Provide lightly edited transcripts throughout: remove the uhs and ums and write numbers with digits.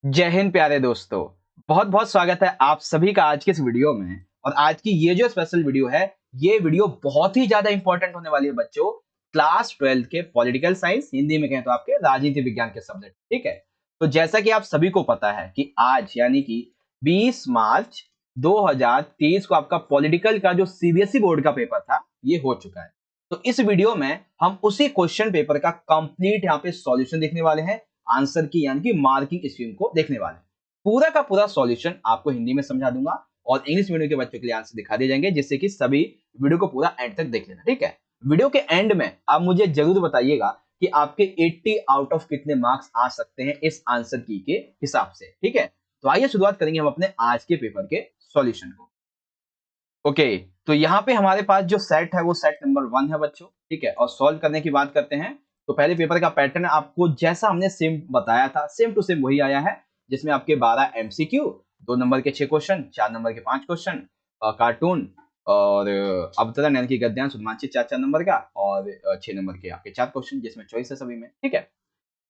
जय हिंद प्यारे दोस्तों। बहुत बहुत स्वागत है आप सभी का आज के इस वीडियो में। और आज की ये जो स्पेशल वीडियो है, ये वीडियो बहुत ही ज्यादा इंपॉर्टेंट होने वाली है बच्चों। क्लास 12 के पॉलिटिकल साइंस, हिंदी में कहें तो आपके राजनीति विज्ञान के सब्जेक्ट। ठीक है, तो जैसा कि आप सभी को पता है कि आज यानी कि 20 मार्च 2023 को आपका पॉलिटिकल का जो सीबीएसई बोर्ड का पेपर था, ये हो चुका है। तो इस वीडियो में हम उसी क्वेश्चन पेपर का कंप्लीट यहाँ पे सॉल्यूशन देखने वाले हैं, आंसर की यानी कि मार्किंग स्कीम को देखने वाले हैं। पूरा का पूरा सॉल्यूशन आपको हिंदी में समझा दूंगा और इंग्लिश मीडियम के बच्चों के लिए आंसर दिखा दिए जाएंगे, जिससे कि सभी वीडियो को पूरा एंड तक देख लेना। ठीक है, वीडियो के एंड में आप मुझे जरूर बताइएगा कि आपके 80 आउट ऑफ कितने मार्क्स आ सकते हैं इस आंसर की के हिसाब से। ठीक है, तो आइए शुरुआत करेंगे हम अपने आज के पेपर के सॉल्यूशन को। ओके, तो यहाँ पे हमारे पास जो सेट है वो सेट नंबर 1 है बच्चों। ठीक है, और सॉल्व करने की बात करते हैं तो पहले पेपर का पैटर्न आपको जैसा हमने सेम बताया था, सेम टू सेम वही आया है, जिसमें आपके 12 एमसीक्यू, 2 नंबर के 6 क्वेश्चन, 4 नंबर के 5 क्वेश्चन, कार्टून और अवतरण यानी कि गद्यांश रोमांचित 4 नंबर का, और 6 नंबर के आपके 4 क्वेश्चन, जिसमें चॉइस है सभी में। ठीक है,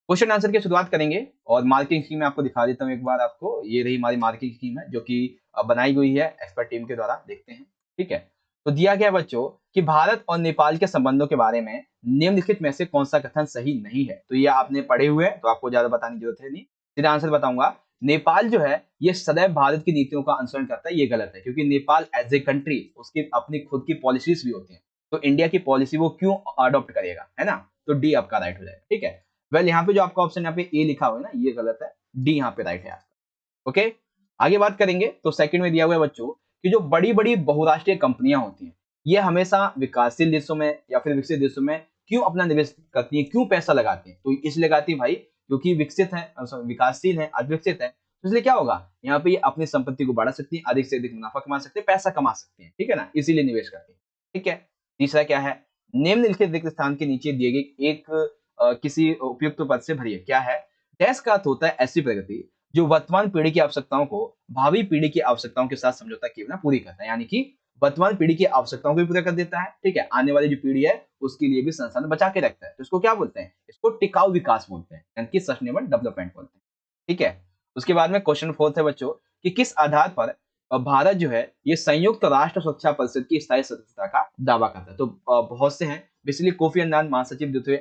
क्वेश्चन आंसर की शुरुआत करेंगे और मार्किंग स्कीम में आपको दिखा देता हूँ एक बार आपको। ये रही हमारी मार्किंग स्कीम है जो कि बनाई हुई है एक्सपर्ट टीम के द्वारा। देखते हैं। ठीक है, तो दिया गया बच्चों कि भारत और नेपाल के संबंधों के बारे में निम्नलिखित में से कौन सा कथन सही नहीं है। तो ये आपने पढ़े हुए हैं तो आपको ज्यादा बताने की जरूरत है नहीं, सीधा आंसर बताऊंगा। नेपाल जो है ये सदैव भारत की नीतियों का अनुसरण करता है, ये गलत है, क्योंकि नेपाल एज ए कंट्री उसकी अपनी खुद की पॉलिसीज भी होती है। तो इंडिया की पॉलिसी वो क्यों अडॉप्ट करेगा, है ना। तो डी आपका राइट हो जाएगा। ठीक है, वेल यहाँ पे जो आपका ऑप्शन यहाँ पे ए लिखा हुआ है ना, ये गलत है, डी यहाँ पे राइट है आपका। ओके, आगे बात करेंगे तो सेकंड में दिया हुआ है बच्चों कि जो बड़ी बड़ी बहुराष्ट्रीय कंपनियां होती हैं, ये हमेशा विकासशील देशों में या फिर विकसित देशों में क्यों अपना निवेश करती है, क्यों पैसा लगाती है। तो इसलिए लगाती है भाई क्योंकि विकसित है, विकासशील है, अविकसित है, तो इसलिए क्या होगा, यहाँ पे ये अपनी संपत्ति को बढ़ा सकती है, अधिक से अधिक मुनाफा कमा सकते हैं, पैसा कमा सकते हैं। ठीक है ना, इसीलिए निवेश करती है। ठीक है, तीसरा क्या है, निम्नलिखित रिक्त स्थान के नीचे दिए गए एक किसी उपयुक्त पद से भरिए। क्या है, डैश का अर्थ होता है ऐसी प्रगति जो वर्तमान पीढ़ी की आवश्यकताओं को भावी पीढ़ी की आवश्यकताओं के साथ समझौता किए बिना पूरी करता है, यानी कि वर्तमान पीढ़ी की आवश्यकताओं को भी पूरा कर देता है। ठीक है, आने वाली जो पीढ़ी है उसके लिए भी संसाधन बचा के रखता है। तो इसको क्या बोलते हैं, इसको टिकाऊ विकास बोलते हैं, यानी कि सस्टेनेबल डेवलपमेंट बोलते हैं। ठीक है, उसके बाद में क्वेश्चन फोर्थ है बच्चों कि किस आधार पर भारत जो है ये संयुक्त राष्ट्र सुरक्षा परिषद की स्थायी सदस्यता का दावा करता है। तो बहुत से हैं, बेसिकली कोफी अन्नान महासचिव जो थे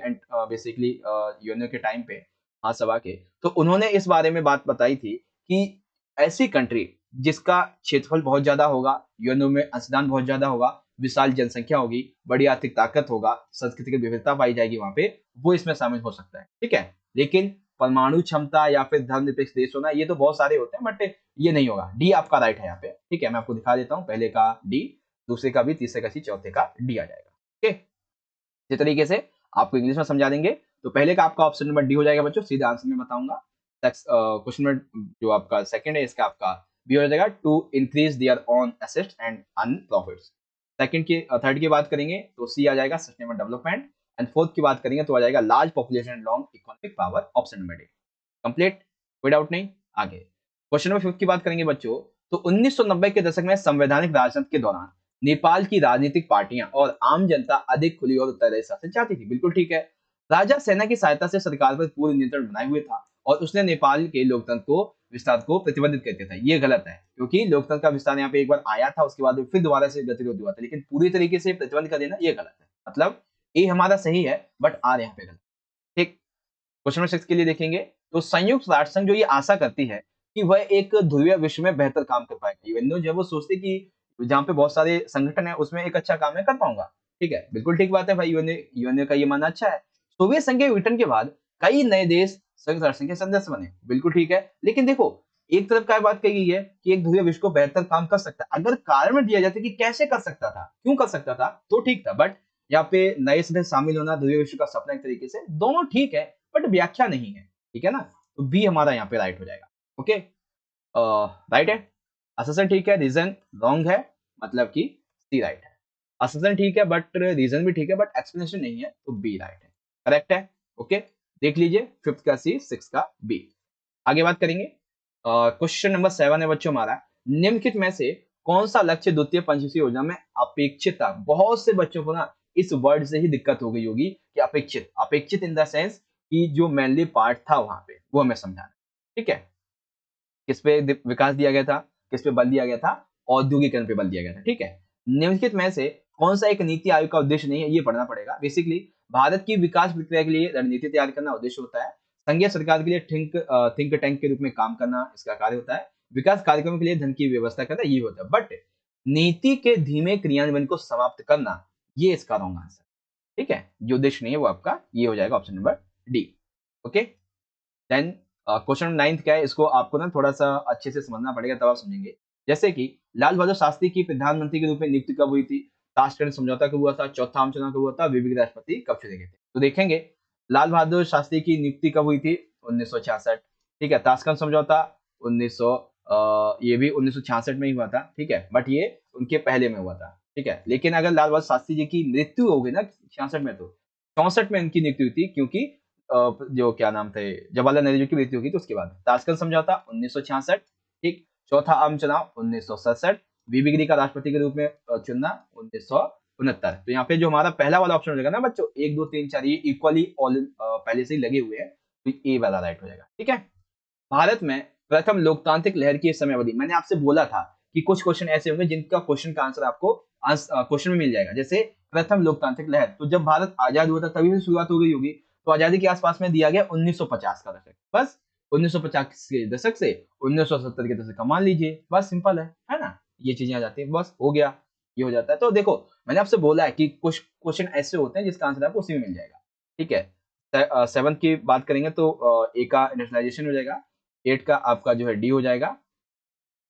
बेसिकली यूएनओ के टाइम पे, महासभा के, तो उन्होंने इस बारे में बात बताई थी कि ऐसी कंट्री जिसका क्षेत्रफल बहुत ज्यादा होगा, यूएनओ में अंशदान बहुत ज्यादा होगा, विशाल जनसंख्या होगी, बड़ी आर्थिक ताकत होगा, सांस्कृतिक विविधता पाई जाएगी वहां पे, वो इसमें शामिल हो सकता है। ठीक है, लेकिन परमाणु क्षमता या फिर धर्मनिरपेक्ष देश होना, ये तो बहुत सारे होते हैं, बट ये नहीं होगा। डी आपका राइट है यहाँ पे। ठीक है, मैं आपको दिखा देता हूँ, पहले का डी, दूसरे का भी, तीसरे का सी, चौथे का डी आ जाएगा। ओके, इस तरीके से आपको इंग्लिश में समझा देंगे। तो पहले का आपका ऑप्शन नंबर डी हो जाएगा बच्चों, सीधा आंसर में बताऊंगा। क्वेश्चन नंबर जो आपका सेकंड है, इसका आपका बी हो जाएगा, to increase their on assets and earn profits. Second की थर्ड की बात करेंगे तो सी आ जाएगा, सस्टेनेबल डेवलपमेंट। एंड फोर्थ की बात करेंगे तो आ जाएगा, large population and long economic power, option number D. Complete, कोई डाउट नहीं। आगे क्वेश्चन नंबर फिफ्थ की बात करेंगे बच्चों, तो 1990 के दशक में संवैधानिक राजतंत्र के दौरान नेपाल की राजनीतिक पार्टियां और आम जनता अधिक खुली और उत्तरदायी शासन चाहती थी। बिल्कुल ठीक है, राजा सेना की सहायता से सरकार पर पूर्ण नियंत्रण बनाए हुए था और उसने नेपाल के लोकतंत्र को विस्तार को प्रतिबंधित करते था। ये गलत है, क्योंकि लोकतंत्र का विस्तार यहाँ पे एक बार आया था, उसके बाद फिर दोबारा से गतिरोध हुआ था, लेकिन पूरी तरीके से प्रतिबंध कर देना ये गलत है। मतलब ए हमारा सही है बट आर यहाँ पे गलत। ठीक, क्वेश्चन नंबर 6 के लिए देखेंगे तो संयुक्त राष्ट्र संघ जो ये आशा करती है कि वह एक ध्रुवीय विश्व में बेहतर काम कर पाएगा। यूएनओ जब वो सोचते कि जहाँ पे बहुत सारे संगठन है उसमें एक अच्छा काम है, कर पाऊंगा। ठीक है, बिल्कुल ठीक बात है भाई, यूएनओ यूएनओ का ये मानना अच्छा है। सोवियत संघ के विघटन के बाद कई नए देश संयुक्त राष्ट्र संघ के सदस्य बने, बिल्कुल ठीक है, लेकिन देखो एक तरफ क्या बात कही गई है कि एक ध्रुवीय विश्व को बेहतर काम कर सकता है। अगर कारण दिया जाता कि कैसे कर सकता था, क्यों कर सकता था, तो ठीक था, बट यहाँ पे नए सदस्य शामिल होना, ध्रुवीय विश्व का सपना, एक तरीके से दोनों ठीक है बट व्याख्या नहीं है। ठीक है ना, तो बी हमारा यहाँ पे राइट हो जाएगा। ओके, राइट है, अससन ठीक है, रीजन रॉन्ग है, मतलब कि सी राइट है। अससन ठीक है बट रीजन भी ठीक है बट एक्सप्लेनेशन नहीं है, तो बी राइट है, करेक्ट है। ओके, देख लीजिए, फिफ्थ का सी, सिक्स का बी। आगे बात करेंगे, क्वेश्चन नंबर 7 है बच्चों हमारा, निम्नलिखित में से कौन सा लक्ष्य द्वितीय पंचवर्षीय योजना में अपेक्षित था। बहुत से बच्चों को ना इस वर्ड से ही दिक्कत हो गई होगी कि अपेक्षित, अपेक्षित इन द सेंस कि जो मेनली पार्ट था वहां पे वो हमें समझाना। ठीक है, किस पे विकास दिया गया था, किस पे बल दिया गया था, औद्योगिकरण पे बल दिया गया था। ठीक है, निम्नलिखित में से कौन सा एक नीति आयोग का उद्देश्य नहीं है, ये पढ़ना पड़ेगा। बेसिकली भारत की विकास प्रक्रिया के लिए रणनीति तैयार करना उद्देश्य होता है। संघीय सरकार के लिए थिंक टैंक के रूप में काम करना इसका कार्य होता है। विकास कार्यक्रमों के लिए धन की व्यवस्था करना ये होता है। बट नीति के धीमे क्रियान्वयन को समाप्त करना ये इसका रॉन्ग आंसर। ठीक है, जो उद्देश्य नहीं है वो आपका ये हो जाएगा option number D. Okay, then question number 9 क्या है, इसको आपको ना थोड़ा सा अच्छे से समझना पड़ेगा तब आप समझेंगे। जैसे कि लाल बहादुर शास्त्री की प्रधानमंत्री के रूप में नियुक्ति कब हुई थी, ताशकंद समझौता कब हुआ था, चौथा आम चुनाव कब हुआ था, विवेक राष्ट्रपति कब चुने गए थे। तो देखेंगे लाल बहादुर शास्त्री की नियुक्ति कब हुई थी, 1966। ठीक है, ताशकंद समझौता 1900 ये भी 1966 में ही हुआ था। ठीक है, बट ये उनके पहले में हुआ था। ठीक है, लेकिन अगर लाल बहादुर शास्त्री जी की मृत्यु हो गई ना 66 में, तो 64 में उनकी नियुक्ति हुई थी, क्योंकि जो क्या नाम थे जवाहरलाल नेहरू जी की मृत्यु होगी तो उसके बाद। ताशकंद समझौता 1966। ठीक, चौथा आम चुनाव 1967, वीबी का राष्ट्रपति के रूप में चुनना 1969। तो यहाँ पे जो हमारा पहला वाला ऑप्शन हो जाएगा ना बच्चों, 1 2 3 4 ये इक्वली ऑल पहले से ही लगे हुए हैं, तो ये वाला राइट हो जाएगा। ठीक है, भारत में प्रथम लोकतांत्रिक लहर की समयावधि, मैंने आपसे बोला था कि कुछ क्वेश्चन ऐसे होंगे जिनका क्वेश्चन का आंसर आपको क्वेश्चन में मिल जाएगा। जैसे प्रथम लोकतांत्रिक लहर, तो जब भारत आजाद हुआ था तभी से शुरुआत हो गई होगी, तो आजादी के आसपास में दिया गया 1950 का दशक। बस 1950 के दशक से 1970 के दशक का मान लीजिए, बस सिंपल है ना, ये चीजें आ जाती है, बस हो गया, ये हो जाता है। तो देखो मैंने आपसे बोला है कि कुछ क्वेश्चन ऐसे होते हैं जिसका आंसर आपको उसी में मिल जाएगा। ठीक है, 7 की बात करेंगे तो ए का इंडस्ट्रियलाइजेशन हो जाएगा, 8 का आपका जो है डी हो जाएगा,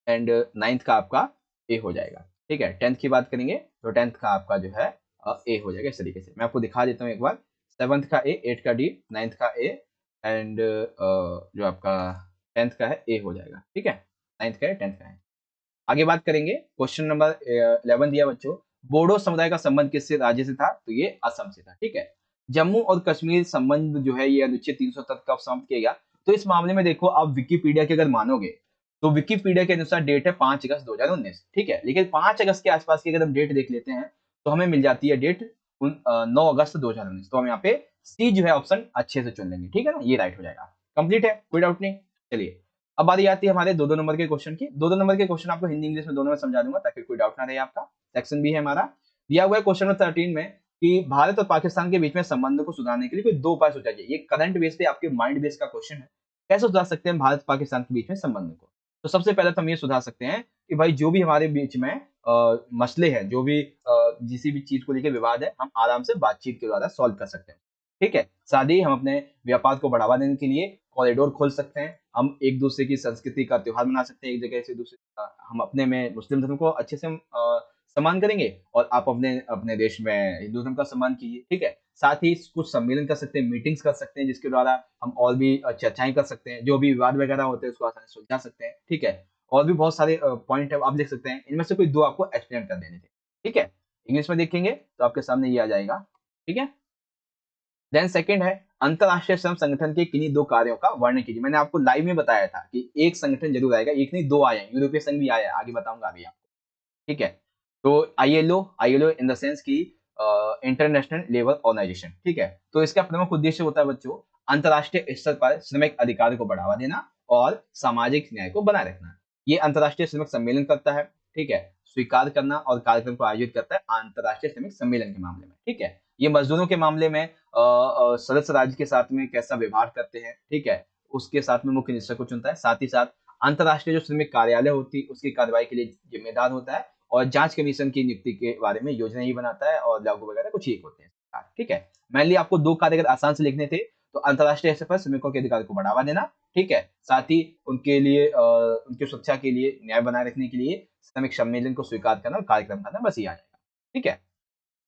एंड 9th का आपका ए हो जाएगा। ठीक है, 10th की बात करेंगे तो 10th का आपका जो है ए हो जाएगा। इस तरीके से मैं आपको दिखा देता हूँ एक बार, 7th का ए, 8 का डी, 9th का ए, एंड जो आपका 10th का है ए हो जाएगा। ठीक है, 9th का है, 10th का है। आगे बात करेंगे, क्वेश्चन नंबर 11 दिया बच्चों, बोडो समुदाय का संबंध किससे राज्य से था, तो ये असम से था। ठीक है, जम्मू और कश्मीर संबंध जो है ये अनुच्छेद 307 कब समाप्त किया गया, तो इस मामले में देखो आप विकिपीडिया के अगर मानोगे तो विकिपीडिया के अनुसार डेट है 5 अगस्त 2019। ठीक है, लेकिन 5 अगस्त के आसपास की अगर हम डेट देख लेते हैं तो हमें मिल जाती है डेट 9 अगस्त 2019। तो हम यहाँ पे सी जो है ऑप्शन अच्छे से चुन लेंगे। ठीक है ना, ये राइट हो जाएगा, कंप्लीट है, कोई डाउट नहीं। चलिए अब बारी आती है हमारे 2-2 नंबर के क्वेश्चन की। 2-2 नंबर के क्वेश्चन आपको हिंदी इंग्लिश में दोनों में समझा दूंगा ताकि कोई डाउट ना रहे आपका। सेक्शन बी है हमारा, दिया हुआ है क्वेश्चन नंबर 13 में कि भारत और पाकिस्तान के बीच में संबंध को सुधारने के लिए कोई 2 उपाय सोचा जाए। ये करंट बेस पे आपके माइंड बेस का क्वेश्चन है, कैसे सुधार सकते हैं भारत पाकिस्तान के बीच में संबंध को। तो सबसे पहले तो हम ये सुधार सकते हैं कि भाई जो भी हमारे बीच में मसले हैं, जो भी किसी भी चीज को लेकर विवाद है, हम आराम से बातचीत के द्वारा सॉल्व कर सकते हैं। ठीक है, साथ ही हम अपने व्यापार को बढ़ावा देने के लिए कॉरिडोर खोल सकते हैं, हम एक दूसरे की संस्कृति का त्योहार मना सकते हैं, एक जगह से दूसरे हम अपने में मुस्लिम धर्म को अच्छे से सम्मान करेंगे और आप अपने अपने देश में हिंदू धर्म का सम्मान कीजिए। ठीक है, साथ ही कुछ सम्मेलन कर सकते हैं, मीटिंग्स कर सकते हैं, जिसके द्वारा हम और भी चर्चाएं कर सकते हैं, जो भी विवाद वगैरह होते हैं उसको आसानी से सुलझा सकते हैं। ठीक है, और भी बहुत सारे पॉइंट है आप लिख सकते हैं, इनमें से कोई 2 आपको एक्सप्लेन कर देने थे। ठीक है, इंग्लिश में देखेंगे तो आपके सामने ये आ जाएगा। ठीक है, देन सेकंड है अंतरराष्ट्रीय श्रम संगठन के किन्हीं 2 कार्यों का वर्णन कीजिए। मैंने आपको लाइव में बताया था कि एक संगठन जरूर आएगा, एक नहीं 2 आए हैं, यूरोपीय संघ भी आया है, आगे बताऊंगा अभी आपको। ठीक है, तो आईएलओ इन द सेंस की इंटरनेशनल लेबर ऑर्गेनाइजेशन। ठीक है, तो इसका प्रमुख उद्देश्य होता है बच्चों अंतरराष्ट्रीय स्तर पर श्रमिक अधिकार को बढ़ावा देना और सामाजिक न्याय को बनाए रखना। ये अंतरराष्ट्रीय श्रमिक सम्मेलन करता है। ठीक है, स्वीकार करना और कार्यक्रम को आयोजित करता है अंतरराष्ट्रीय श्रमिक सम्मेलन के मामले में। ठीक है, ये मजदूरों के मामले में सदस्य राज्य के साथ में कैसा व्यवहार करते हैं। ठीक है, उसके साथ में मुख्य निरीक्षक को चुनता है, साथ ही साथ अंतरराष्ट्रीय जो श्रमिक कार्यालय होती है उसकी कार्रवाई के लिए जिम्मेदार होता है और जांच कमीशन की नियुक्ति के बारे में योजना ही बनाता है और लागू वगैरह कुछ ही होते हैं। ठीक है, मेनली आपको 2 कार्य अगर आसान से लिखने थे तो अंतरराष्ट्रीय स्तर पर श्रमिकों के अधिकार को बढ़ावा देना। ठीक है, साथ ही उनके लिए उनकी सुरक्षा के लिए न्याय बनाए रखने के लिए श्रमिक सम्मेलन को स्वीकार करना और कार्यक्रम करना, बस ये आ जाएगा। ठीक है,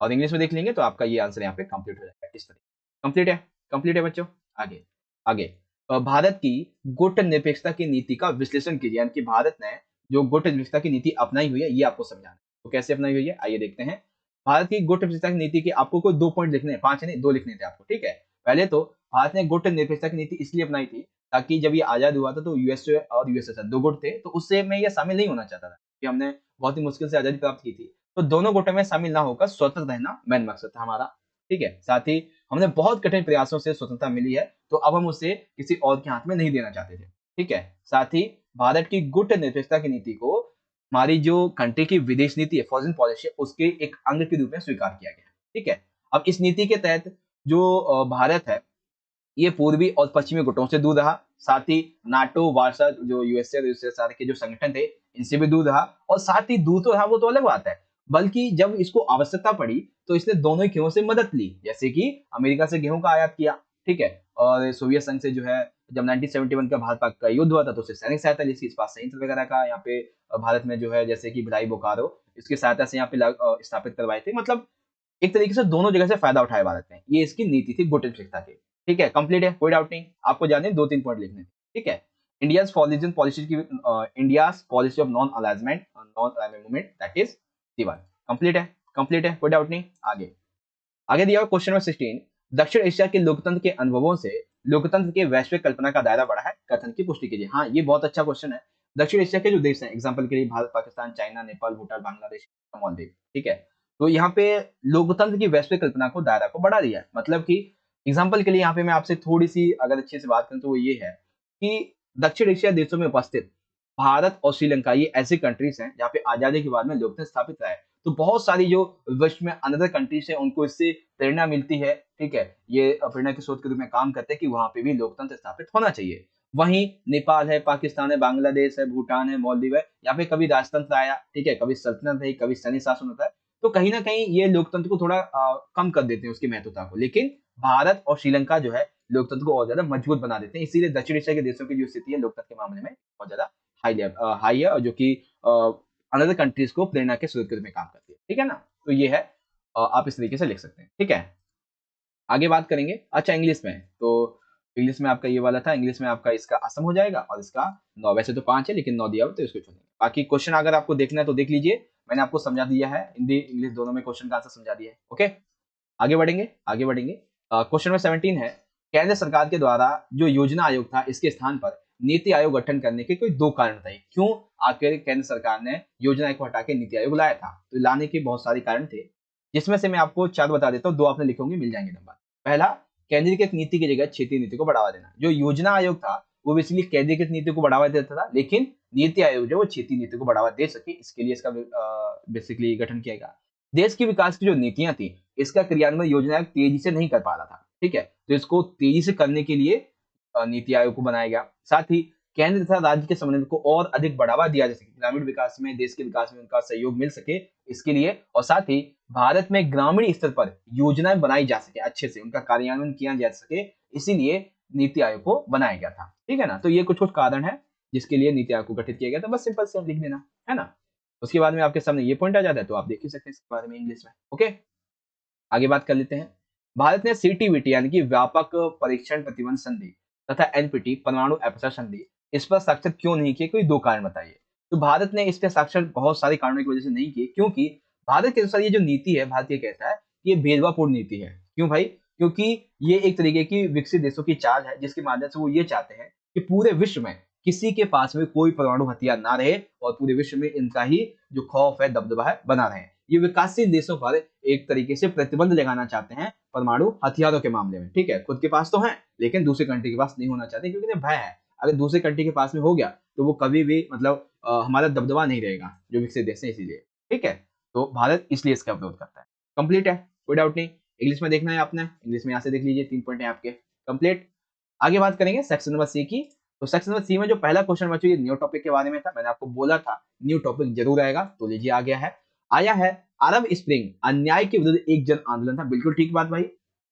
और इंग्लिश में देख लेंगे तो आपका ये आंसर यहाँ पे कंप्लीट हो जाएगा। इस तरह कंप्लीट है बच्चों। आगे आगे भारत की गुट निरपेक्षता की नीति का विश्लेषण कीजिए, यानी कि भारत ने जो गुट निरपेक्षता की नीति अपनाई हुई है ये आपको समझाना है। तो कैसे अपनाई हुई है आइए देखते हैं। भारत की गुट निरपेक्षता की नीति के आपको कोई 2 पॉइंट लिखने हैं, 5 नहीं 2 लिखने थे आपको। ठीक है, पहले तो भारत ने गुट निरपेक्षता की नीति इसलिए अपनाई थी ताकि जब ये आजाद हुआ था तो यूएसए और यूएसएसआर 2 गुट थे, तो उससे मैं ये शामिल नहीं होना चाहता था कि हमने बहुत ही मुश्किल से आजादी प्राप्त की थी, तो दोनों गुटों में शामिल ना होकर स्वतंत्र रहना मेन मकसद था हमारा। ठीक है, साथ ही हमने बहुत कठिन प्रयासों से स्वतंत्रता मिली है, तो अब हम उसे किसी और के हाथ में नहीं देना चाहते थे। ठीक है, साथ ही भारत की गुट निरपेक्षता की नीति को हमारी जो कंट्री की विदेश नीति है, फॉरेन पॉलिसी है, उसके एक अंग के रूप में स्वीकार किया गया है। ठीक है, अब इस नीति के तहत जो भारत है ये पूर्वी और पश्चिमी गुटों से दूर रहा, साथ ही नाटो, वार्सा, जो यूएसए और यूएसएसआर के जो संगठन थे, इनसे भी दूर रहा, और साथ ही दूर तो रहा वो तो अलग बात है, बल्कि जब इसको आवश्यकता पड़ी तो इसने दोनों ही गेहूं से मदद ली, जैसे कि अमेरिका से गेहूं का आयात किया, ठीक है, और सोवियत संघ से जो है जब 1971 का भारत पाक का युद्ध हुआ था तो उसे सैनिक सहायता ली, इस्पात संयंत्र वगैरह का यहाँ पे भारत में जो है, जैसे कि भिलाई बोकारो, इसकी सहायता से यहाँ पे स्थापित करवाए थे। मतलब एक तरीके से दोनों जगह से फायदा उठाया भारत ने, ये इसकी नीति थी गुट शिक्षा की। ठीक है, कंप्लीट है, कोई डाउट नहीं, आपको जाने 2-3 पॉइंट लिखने हैं। ठीक है, इंडियाज फॉरेन पॉलिसी की India's policy of non alignment non alignment movement, that is दीवार। कंप्लीट है, कंप्लीट है, कोई डाउट नहीं। आगे आगे दिया हुआ क्वेश्चन नंबर 16, दक्षिण एशिया के लोकतंत्र के अनुभवों से लोकतंत्र के वैश्विक कल्पना का दायरा बढ़ा है, कथन की पुष्टि कीजिए। हाँ, ये बहुत अच्छा क्वेश्चन है। दक्षिण एशिया के जो देश हैं, एग्जांपल के लिए भारत, पाकिस्तान, चाइना, नेपाल, भूटान, बांग्लादेश, मालदीव, ठीक है, तो यहाँ पे लोकतंत्र की वैश्विक कल्पना को दायरा को बढ़ा दिया है। मतलब कि एग्जांपल के लिए यहाँ पे मैं आपसे थोड़ी सी अगर अच्छे से बात करूं तो वो ये है कि दक्षिण एशिया देशों में उपस्थित भारत और श्रीलंका ये ऐसी कंट्रीज हैं जहाँ पे आजादी के बाद में लोकतंत्र स्थापित रहा है। तो बहुत सारी जो विश्व में अनदर कंट्रीज है उनको इससे प्रेरणा मिलती है। ठीक है, ये प्रेरणा के स्रोत के रूप में काम करते हैं कि वहां पे भी लोकतंत्र स्थापित होना चाहिए। वहीं नेपाल है, पाकिस्तान है, बांग्लादेश है, भूटान है, मालदीव है, यहाँ पे कभी राजतंत्र आया, ठीक है, कभी सल्तनत है, कभी सैन्य शासन होता है, तो कहीं ना कहीं ये लोकतंत्र को थोड़ा कम कर देते हैं उसकी महत्वता को। लेकिन भारत और श्रीलंका जो है लोकतंत्र को और ज्यादा मजबूत बना देते हैं। इसीलिए दक्षिण एशिया के देशों की जो स्थिति है लोकतंत्र के मामले में बहुत ज्यादा हाई है, और जो कि अनदर कंट्रीज को प्रेरणा के स्रोत के रूप में काम करती है। ठीक है ना, तो ये है, आप इस तरीके से लिख सकते हैं। ठीक है, आगे बात करेंगे। अच्छा, इंग्लिश में तो इंग्लिश में आपका ये वाला था, इंग्लिश में आपका इसका असम हो जाएगा और इसका 9, वैसे तो 5 है लेकिन 9 दिया हुआ तो इसको छोड़ेंगे। बाकी क्वेश्चन अगर आपको देखना है तो देख लीजिए, मैंने आपको समझा दिया है, हिंदी इंग्लिश दोनों में क्वेश्चन का आंसर समझा दिया है। ओके, आगे बढ़ेंगे, आगे बढ़ेंगे। क्वेश्चन नंबर 17 है, केंद्र सरकार के द्वारा जो योजना आयोग था इसके स्थान पर नीति आयोग गठन करने के कोई 2 कारण बताइए। क्यों आखिर केंद्र सरकार ने योजना आयोग को हटा के नीति आयोग लाया था? तो लाने के बहुत सारे कारण थे, जिसमें से मैं आपको 4 बता देता हूँ, 2 आपने लिखे होंगे, मिल जाएंगे नंबर। पहला, केंद्रीकृत नीति की जगह क्षेत्रीय नीति को बढ़ावा देना। जो योजना आयोग था वो बेसिकली केंद्रीकृत नीति को बढ़ावा देता था, लेकिन नीति आयोग जो वो क्षेत्रीय नीति को बढ़ावा दे सके, इसके लिए इसका बेसिकली गठन किया गया। देश के विकास की जो नीतियां थी इसका क्रियान्वयन योजना आयोग तेजी से नहीं कर पा रहा था। ठीक है, तो इसको तेजी से करने के लिए नीति आयोग को बनाया गया। साथ ही केंद्र तथा राज्य के समन्वय को और अधिक बढ़ावा दिया जा सके, ग्रामीण विकास में, देश के विकास में उनका सहयोग मिल सके, इसके लिए, और साथ ही भारत में ग्रामीण स्तर पर योजनाएं बनाई जा सके, अच्छे से उनका कार्यान्वयन किया जा सके, इसीलिए नीति आयोग को बनाया गया था। ठीक है ना, तो ये कुछ कुछ कारण है जिसके लिए नीति आयोग को गठित किया गया था। बस सिंपल से लिख देना है ना। उसके बाद में आपके सामने ये पॉइंट आ जाता है तो आप देख ही सकते हैं इसके बारे में इंग्लिश में। ओके, आगे बात कर लेते हैं। भारत ने सीटीबीटी यानी कि व्यापक परीक्षण प्रतिबंध संधि तथा एनपीटी परमाणु अपसार संधि इस पर साक्षर क्यों नहीं किए? कोई 2 कारण बताइए। तो भारत ने इस पे साक्षर बहुत सारे कारणों की वजह से नहीं किए, क्योंकि भारत के अनुसार ये जो नीति है, भारत ये कहता है कि ये भेदभावपूर्ण नीति है। क्यों भाई? क्योंकि ये एक तरीके की विकसित देशों की चाल है जिसके माध्यम से वो ये चाहते हैं कि पूरे विश्व में किसी के पास में कोई परमाणु हथियार ना रहे और पूरे विश्व में इनका ही जो खौफ है, दबदबा है, बना रहे। ये विकासशील देशों पर एक तरीके से प्रतिबंध लगाना चाहते हैं परमाणु हथियारों के मामले में। ठीक है, खुद के पास तो है लेकिन दूसरी कंट्री के पास नहीं होना चाहते, क्योंकि उन्हें भय है अगर दूसरी कंट्री के पास में हो गया तो वो कभी भी मतलब हमारा दबदबा नहीं रहेगा जो विकसित देश है, इसीलिए। ठीक है, तो भारत इसलिए इसका विरोध करता है। कंप्लीट है, कोई डाउट नहीं। इंग्लिश में देखना है आपने, इंग्लिश में यहाँ से देख लीजिए, 3 पॉइंट है आपके। कंप्लीट। आगे बात करेंगे सेक्शन नंबर सी की। तो सेक्शन नंबर सी में जो पहला क्वेश्चन बच्चों ये न्यू टॉपिक के बारे में था, मैंने आपको बोला था न्यू टॉपिक जरूर आएगा, तो लीजिए आ गया है। आया है, अरब स्प्रिंग अन्याय के विरुद्ध एक जन आंदोलन था। बिल्कुल ठीक बात भाई,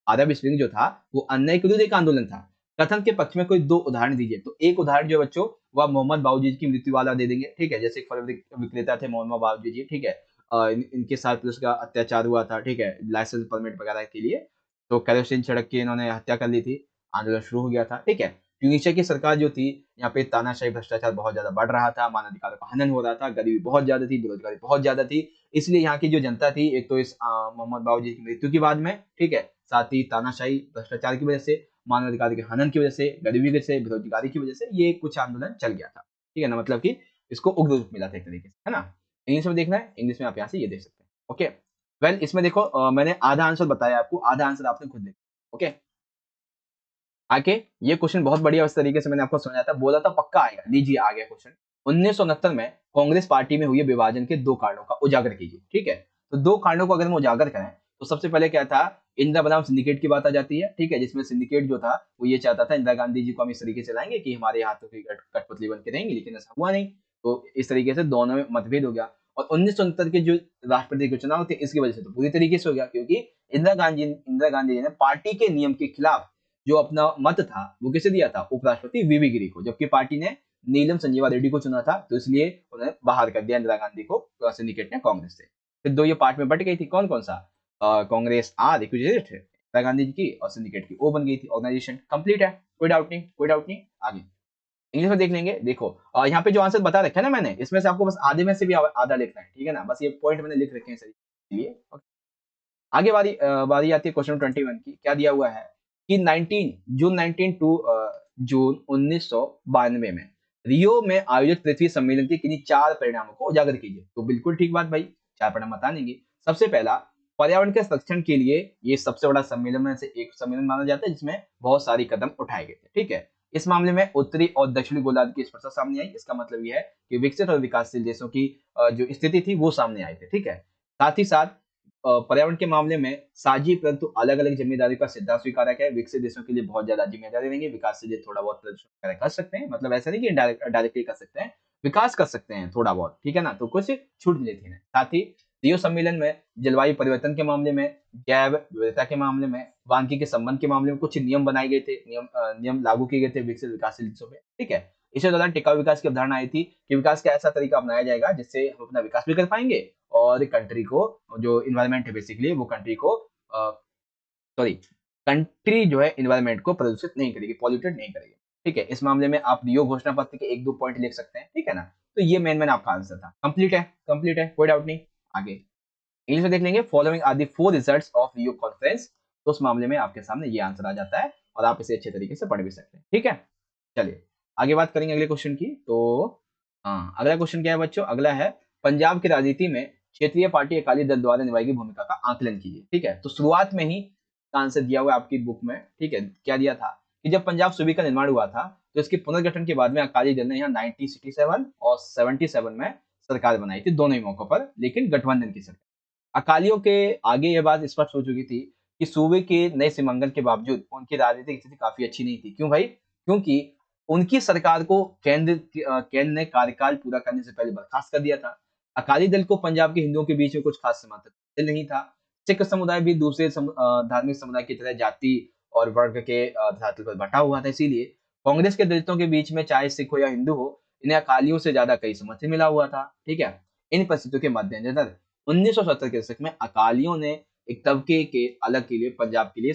अरब स्प्रिंग जो था वो अन्याय के विरुद्ध एक आंदोलन था। कथन के पक्ष में कोई 2 उदाहरण दीजिए। तो एक उदाहरण जो बच्चों वह मोहम्मद बावूजी की मृत्यु वाला दे देंगे। ठीक है, जैसे एक फल विक्रेता थे मोहम्मद बावूजी जी, ठीक है, इनके साथ पुलिस का अत्याचार हुआ था। ठीक है, लाइसेंस परमिट वगैरह के लिए तो केरोसिन छिड़क के इन्होंने हत्या कर ली थी, आंदोलन शुरू हो गया था। ठीक है, ट्यूनीशिया की सरकार जो थी, यहाँ पे तानाशाही, भ्रष्टाचार बहुत ज्यादा बढ़ रहा था, मानवाधिकारों का हनन हो रहा था, गरीबी बहुत ज्यादा थी, बेरोजगारी बहुत ज्यादा थी। इसलिए यहाँ की जो जनता थी, एक तो इस मोहम्मद बावूजी की मृत्यु के बाद में, ठीक है, साथ ही तानाशाही, भ्रष्टाचार की वजह से, मानवाधिकार के हनन की वजह से, गरीबी से, बेरोजगारी की वजह से ये कुछ आंदोलन चल गया था। ठीक है ना, मतलब कि इसको उग्र रूप मिला था एक तरीके से, है ना। इंग्लिश में देखना है, इंग्लिश में आप यहाँ से ये देख सकते हैं। ओके, वेल इसमें देखो मैंने आधा आंसर बताया आपको, आधा आंसर आपने खुद देखा। ओके, आके ये क्वेश्चन बहुत बढ़िया, उस तरीके से मैंने आपको समझाया था, बोला था पक्का आएगा। लीजिए आ गया क्वेश्चन। 1969 में कांग्रेस पार्टी में हुए विभाजन के 2 कारणों का उजागर कीजिए। ठीक है, तो 2 कारणों को अगर हम उजागर करें तो सबसे पहले क्या था, इंदिरा बनाम सिंडिकेट की बात आ जाती है। ठीक है, जिसमें सिंडिकेट जो था वो ये चाहता था इंदिरा गांधी जी को हम इस तरीके से लाएंगे कि हमारे हाथों की कठपुतली बन के रहेंगी, लेकिन ऐसा हुआ नहीं। तो इस तरीके से दोनों में मतभेद हो गया। और 1969 के जो राष्ट्रपति के चुनाव थे, इसकी वजह से तो पूरी तरीके से हो गया, क्योंकि इंदिरा गांधी जी ने पार्टी के नियम के खिलाफ जो अपना मत था वो किसे दिया था, उपराष्ट्रपति वीवी गिरी को, जबकि पार्टी ने नीलम संजीवा रेड्डी को चुना था, तो इसलिए उन्हें बाहर कर दिया इंदिरा गांधी को सिंडिकेट ने कांग्रेस से। फिर 2 ये पार्ट में बट गई थी, कौन कौन सा, कांग्रेस आर इंदिरा गांधी जी की, और सिंडिकेट की ओ बन गई थी। ऑर्गेनाइजेशन कंप्लीट है, कोई डाउट नहीं, कोई डाउट नहीं। आगे इंग्लिश में देख लेंगे। देखो यहाँ पे जो आंसर बता रखे है ना मैंने, इसमें से आपको बस आधे में से भी आधा लिखना है, ठीक है ना, बस ये पॉइंट मैंने लिख रखे हैं सही लिए। आगे बारी आती है क्वेश्चन 21 की। क्या दिया हुआ है कि 19 टू जून 1992 में रियो में आयोजित पृथ्वी सम्मेलन के किन्हीं 4 परिणामों को उजागर कीजिए। तो बिल्कुल ठीक बात भाई, 4 परिणाम बता देंगे। सबसे पहला, पर्यावरण के संरक्षण के लिए ये सबसे बड़ा सम्मेलन में से एक सम्मेलन माना जाता है, जिसमें बहुत सारी कदम उठाए गए थे। ठीक है, इस मामले में उत्तरी और दक्षिणी गोलार्ध की स्पर्धा सामने आई। इसका मतलब यह है कि विकसित और विकासशील देशों की जो स्थिति थी वो सामने आई थी। ठीक है, साथ ही साथ पर्यावरण के मामले में साझी परंतु अलग अलग जिम्मेदारी का सिद्धांत स्वीकारा गया है। विकसित देशों के लिए बहुत ज्यादा जिम्मेदारी रहेंगी, विकासशील देश थोड़ा बहुत प्रदर्शन वगैरह कर सकते हैं, मतलब ऐसा नहीं कि डायरेक्टली कर सकते हैं, विकास कर सकते हैं थोड़ा बहुत, ठीक है ना, तो कुछ छूट मिलती है। साथ ही रियो सम्मेलन में जलवायु परिवर्तन के मामले में, जैव विविधता के मामले में, वानिकी के संबंध के मामले में कुछ नियम बनाए गए थे, नियम लागू किए गए थे विकसित विकासशील देशों में। ठीक है, इसी दौरान टिकाऊ विकास की अवधारणा आई थी कि विकास का ऐसा तरीका अपनाया जाएगा जिससे हम अपना विकास भी कर पाएंगे और कंट्री को, जो इन्वायरमेंट है बेसिकली, वो कंट्री को सॉरी कंट्री जो है इन्वायरमेंट को प्रदूषित नहीं करेगी, पॉल्यूटेड नहीं करेगी। ठीक है, इस मामले में आप रियो घोषणा पत्र के 1-2 पॉइंट लिख सकते हैं, ठीक है ना। तो ये मेन आपका आंसर था। कंप्लीट है, कंप्लीट है, कोई डाउट नहीं। आगे इंग्लिश में देख लेंगे। Following are the 4 results of Rio conference. तो उस मामले में आपके सामने ये आंसर आ जाता है और आप इसे अच्छे तरीके से पढ़ भी सकते हैं। ठीक है, चलिए आगे बात करेंगे अगले क्वेश्चन की। तो हाँ, अगला क्वेश्चन क्या है बच्चों, अगला है पंजाब की राजनीति में क्षेत्रीय पार्टी अकाली दल द्वारा निभाई भूमिका का आकलन कीजिए। ठीक है, तो शुरुआत में ही आंसर दिया हुआ है आपकी बुक में। ठीक है, क्या दिया था कि जब पंजाब सूबे का निर्माण हुआ था तो इसके पुनर्गठन के बाद में अकाली दल ने यहाँ 1967 और 77 में सरकार बनाई थी, दोनों ही मौकों पर, लेकिन गठबंधन की सरकार। अकालियों के आगे यह बात स्पष्ट हो चुकी थी कि सूबे के नए सीमांकन के बावजूद उनकी राजनीतिक स्थिति काफी अच्छी नहीं थी। क्यों भाई, क्योंकि उनकी सरकार को केंद्र ने कार्यकाल पूरा करने से पहले बर्खास्त कर दिया था। अकाली दल को पंजाब के हिंदुओं के बीच में कुछ खास समर्थन नहीं था। सिख समुदाय भी दूसरे धार्मिक समुदाय की तरह जाति और वर्ग के धरातल पर बंटा हुआ था, इसीलिए कांग्रेस के दलितों के बीच में चाहे सिख हो या हिंदू हो, इन्हें अकालियों से ज्यादा कई समर्थन मिला हुआ था। ठीक है, इन परिस्थितियों के मद्देनजर 1970 के दशक में अकालियों ने एक तबके के अलग के लिए पंजाब की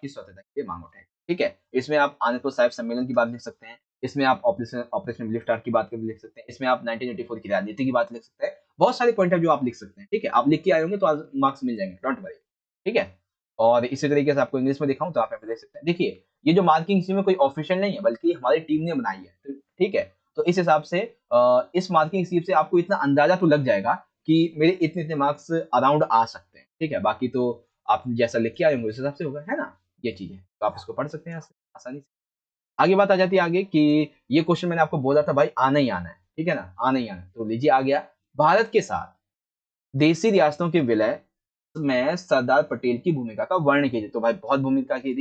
स्वतंत्रता के लिए मांग उठाई। ठीक है, इसमें आप आनंदपुर साहिब सम्मेलन की बात लिख सकते हैं, इसमें आप ऑपरेशन ब्लिफ स्टार की बात लिख सकते हैं, इसमें आप 1984 की राजनीति की बात लिख सकते हैं। बहुत सारे पॉइंट है जो आप लिख सकते हैं। ठीक है, आप लिख के आए होंगे तो आज मार्क्स मिल जाएंगे, डोंट वरी। ठीक है, और इसी तरीके से आपको इंग्लिश में दिखाऊं तो आप यहाँ पे देख सकते हैं। देखिए, ये जो मार्किंग इसमें कोई ऑफिशियल नहीं है, बल्कि हमारी टीम ने बनाई है। ठीक है, तो इस हिसाब से इस मार्किंग स्कीम से आपको इतना अंदाजा तो लग जाएगा कि मेरे इतने इतने मार्क्स अराउंड आ सकते हैं। ठीक है, बाकी तो आप जैसा लिख के आए होंगे उस हिसाब से होगा, है ना, ये चीज है, तो आप इसको पढ़ सकते हैं आसानी से। आगे बात आ जाती है आगे कि ये क्वेश्चन मैंने आपको बोला था भाई आना ही आना है, ठीक है ना, आना ही आना है। तो लीजिए आ गया, भारत के साथ देसी रियासतों के विलय में सरदार पटेल की भूमिका का वर्णन कीजिए। तो भाई बहुत भूमिका थी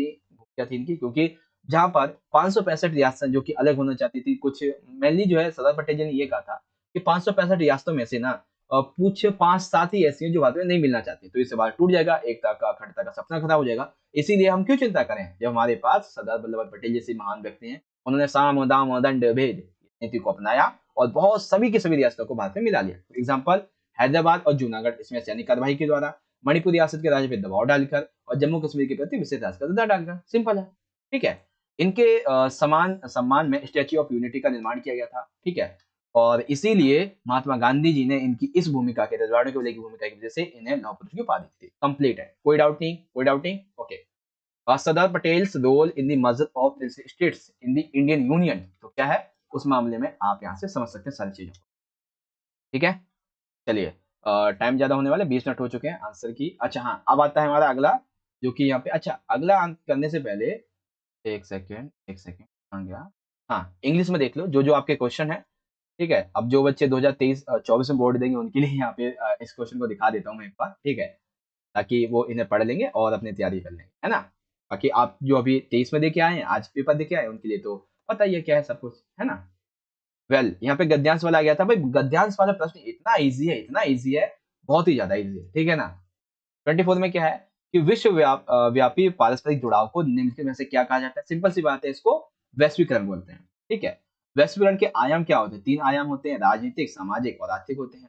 इनकी, क्योंकि जहां पर 565 रियासतें जो कि अलग होना चाहती थी, कुछ मेनली जो है सरदार पटेल जी ने ये कहा था कि 565 रियासतों में से ना कुछ 5-7 ही ऐसी हैं जो भारत में नहीं मिलना चाहती, तो इससे भारत टूट जाएगा, एकता का अखंडता का सपना खराब हो जाएगा। इसीलिए हम क्यों चिंता करें जब हमारे पास सरदार वल्लभ भाई पटेल जैसे महान व्यक्ति हैं। उन्होंने साम दाम दंड भेद नीति को अपनाया और बहुत सभी की सभी रियासतों को भारत में मिला लिया। फॉर एग्जाम्पल हैदराबाद और जूनागढ़ इसमें सैनिक कार्रवाई के द्वारा, मणिपुर रियासत के राज्य पे दबाव डालकर और जम्मू कश्मीर के प्रति विशेष राज का दर्जा डालकर, सिंपल है। ठीक है, इनके समान सम्मान में स्टैच्यू ऑफ यूनिटी का निर्माण किया गया था। ठीक है, और इसीलिए महात्मा गांधी जी ने इनकी इस भूमिका के, रजवाड़ों के विलय की भूमिका की वजह से इन्हें लौह पुरुष की उपाधि दी। कंप्लीट है, कोई डाउट नहीं, कोई डाउट नहीं। Okay, Sardar Patel's role in the merger of states in the Indian Union, तो क्या है उस मामले में आप यहाँ से समझ सकते हैं सारी चीजों को। ठीक है, चलिए टाइम ज्यादा होने वाले, 20 मिनट हो चुके हैं आंसर की। अच्छा हाँ, अब आता है हमारा अगला, जो कि यहाँ पे, अच्छा अगला करने से पहले एक सेकंड कहाँ गया? हाँ, इंग्लिश में देख लो जो आपके क्वेश्चन है, ठीक है? अब जो बच्चे 2023 24 में बोर्ड देंगे उनके लिए यहाँ पे इस क्वेश्चन को दिखा देता हूँ मैं एक बार, ठीक है? ताकि वो इन्हें पढ़ लेंगे और अपनी तैयारी कर लेंगे, है ना? बाकी आप जो अभी 23 में देके आए हैं, आज पेपर देके आए हैं, उनके लिए तो पता ही है क्या है सब कुछ, है ना? यहाँ पे गद्यांश वाला आ गया था। भाई गद्यांश वाला प्रश्न इतना ईज़ी है, बहुत ही ज़्यादा ईज़ी है, ठीक है ना? 24 में क्या है कि व्यापी पारस्परिक जुड़ाव को निम्नलिखित में से क्या कहा जाता है? सिंपल सी बात है, इसको वैश्वीकरण बोलते हैं, ठीक है? वैश्वीकरण के आयाम क्या होते हैं? 3 आयाम होते हैं, राजनीतिक, सामाजिक और आर्थिक होते हैं।